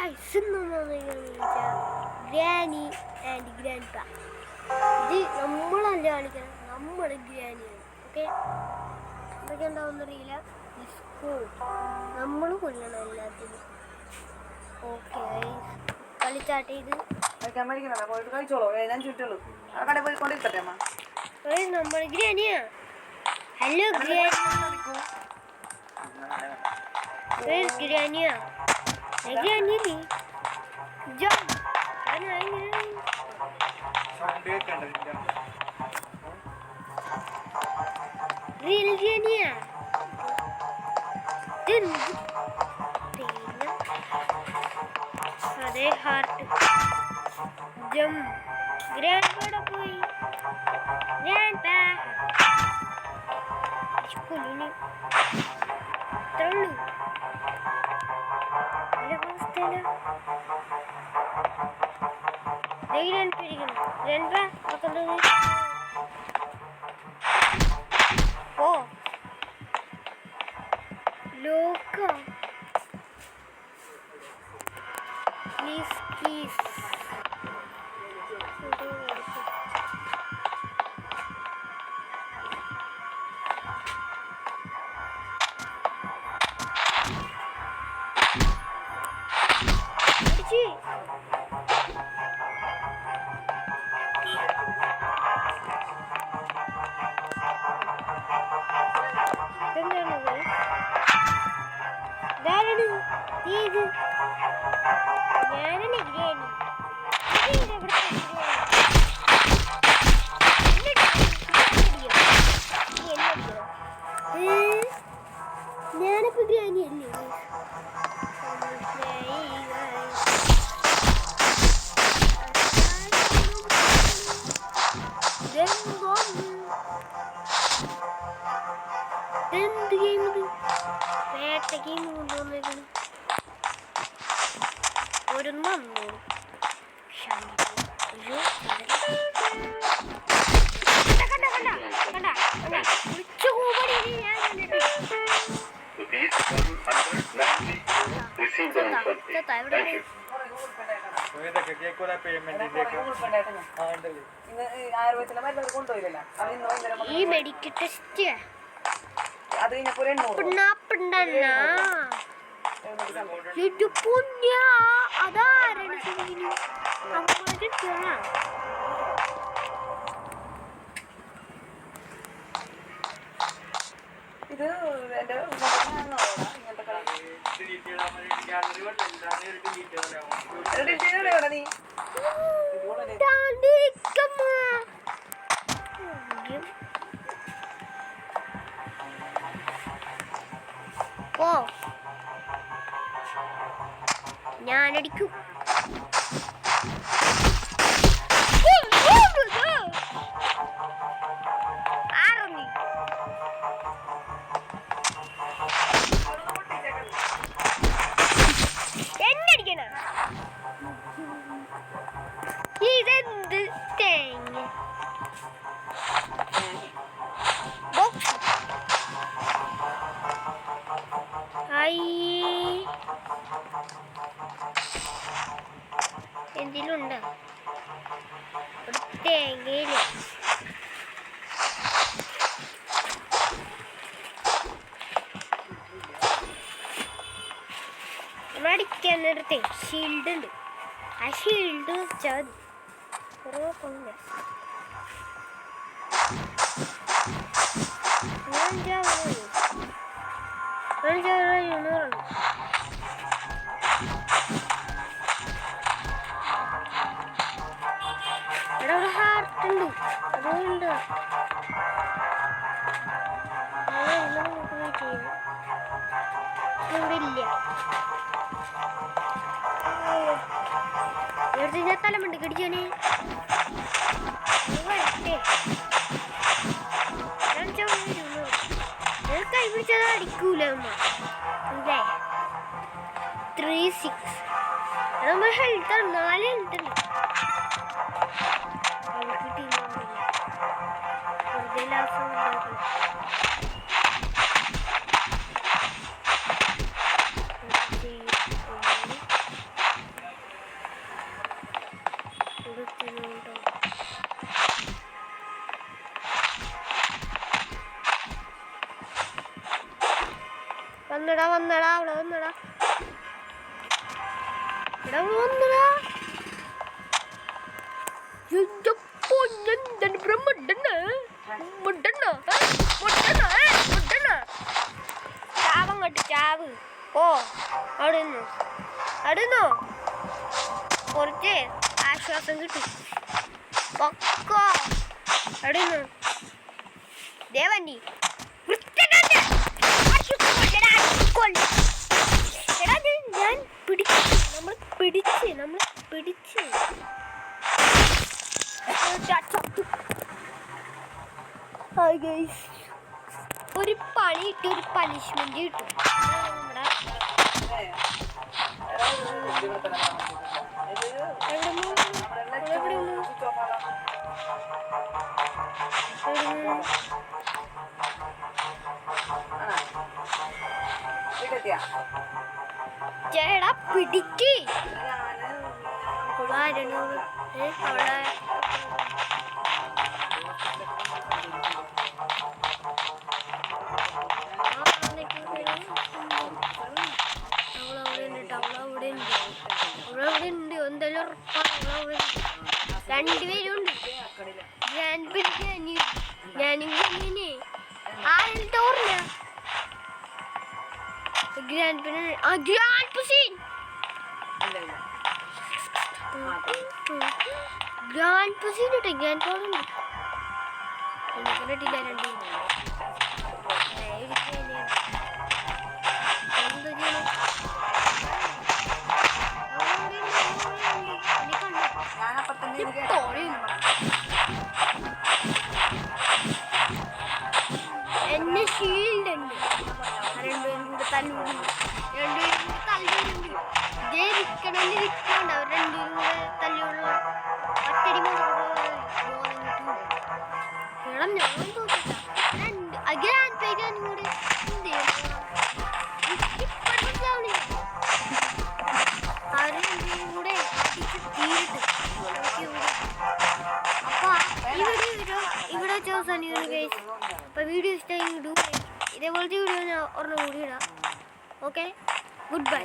Guys granny and grand പാ. ഇത് നമ്മളല്ല കാണിക്കണം, നമ്മുടെ ഗ്രാനിയാണ്. ഓക്കെ, എന്തൊക്കെ ഉണ്ടാവുന്നറിയില്ല. നമ്മൾ കൊല്ലണം എല്ലാത്തിനും. ഓക്കെ, കളി സ്റ്റാർട്ട് ചെയ്ത് നമ്മൾ ഗ്രാനിയാ. ഹലോ ഗ്രാനിയാ, ഗ്രാനി ജം റിയൽ ഗ്രാനിയാ. അതെ ഹാർട്ട് ജം ഗ്രാൻഡ് പാടെ പോയി. ഗ്രാൻഡ് പാ സ്കൂളിന് തള്ളു ഓ ലോക പ്ലീസ് പ്ലീസ്. ഞാനിപ്പോ ഗ്രാനി അല്ലേ? എന്ത് ഗെയിം ഇത്? വേട്ട ഗെയിം കൊണ്ടുവന്നേക്കണം. ഒരു നന്നോ ഈ മെഡിക്കൽ ടെസ്റ്റ് അതാരാണ് ഇത് എന്റെ ഓ ഞാനടിക്കും. എന്നടിക്കണ ഇതെന്ത് തേങ്ങ എന്തിലുണ്ട് ഒരു തേങ്ങയില്. അടിക്കാൻ നേരത്തെ ഷീൽഡ് ഉണ്ട്. ആ ഷീൽഡ് വെച്ചാൽ കുറേ കൊണ്ട ഇവിടെ ഒരു ഹാർട്ട് ഉണ്ട്. അതുകൊണ്ട് ഇവിടെ ഇല്ല. ഞാൻ തലമുണ്ട് കടിച്ചാന് കൈ പിടിച്ചത് അടിക്കൂല അമ്മ. അല്ലേ 3-6 നമ്മൾ ഹെൽത്ത് 4 ഹെൽത്ത് ഉണ്ട്. വെറുതെ ലാസം എടാ വന്നടാ. ചാവങ്ങോട്ട് ചാവ്. ഓ അടുന്നോ കുറച്ച് ആശ്വാസം കിട്ടും. പൊക്കോ അടുന്നു ദേവണ്ടി ഞാൻ പിടിച്ച് ഒരു പണി ഇട്ട് ഒരു പണിഷ്മെന്റ് കിട്ടും. ചേടാ പിടിക്ക്. എന്തെല്ലാം രണ്ടുപേരുണ്ട്. ഞാനും ആരെല്ലാം തോർന്ന ഗ്രാൻഡ് പുസീൻ ഇട്ടെ ഗ്രാൻഡ് പൗണ്ട് കിട്ടില്ല. രണ്ട് എന്നെ ഷീൽഡ് ഉണ്ട്. രണ്ടുപേരും കൂടെ തല്ലുണ്ട്. ഇതേ നിൽക്കണ്ട. അവർ രണ്ടുപേരും കൂടെ തല്ലുള്ള ഒറ്റടി ഞാൻ കൂടെ അവരും കൂടെ തീരിട്ട്. ഇവിടെ വെച്ച് അവസാനിക്കുന്നു ഗൈസ്. അപ്പോൾ വീഡിയോ ഇഷ്ടമായി ഇതേപോലത്തെ വീഡിയോ ഞാൻ ഒരെണ്ണം കൂടി ഇടാം. Okay good bye.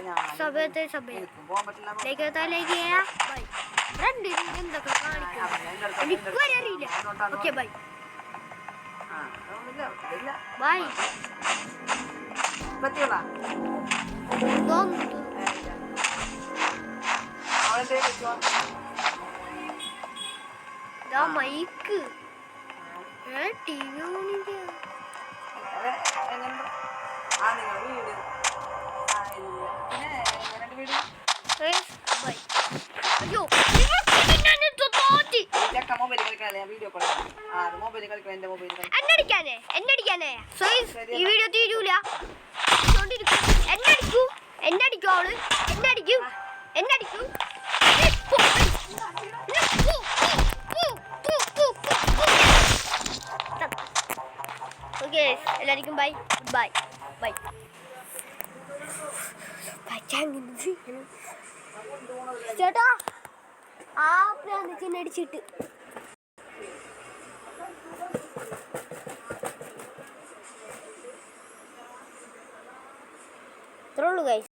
ലൈക്ക് ചെയ്താൽ ലൈക്ക് ചെയ്യാം. ബൈ. രണ്ടുപേരും എന്തൊക്കെ കാണിക്കാം എനിക്ക് വരെ അറിയില്ല. Okay bye bye. Mike T V അയ്യോ എന്നടിക്കാനേ ഈ വീഡിയോ തീരൂല. എന്നടിക്കും അവള് എന്നടിക്കും. ഓക്കെ എല്ലാവർക്കും ബൈ ബൈ ബൈ. ചേട്ടാ ആ പ്രാന്തിച്ചെന്നടിച്ചിട്ട് ഇത്രേ ഉള്ളൂ ഗൈസ്.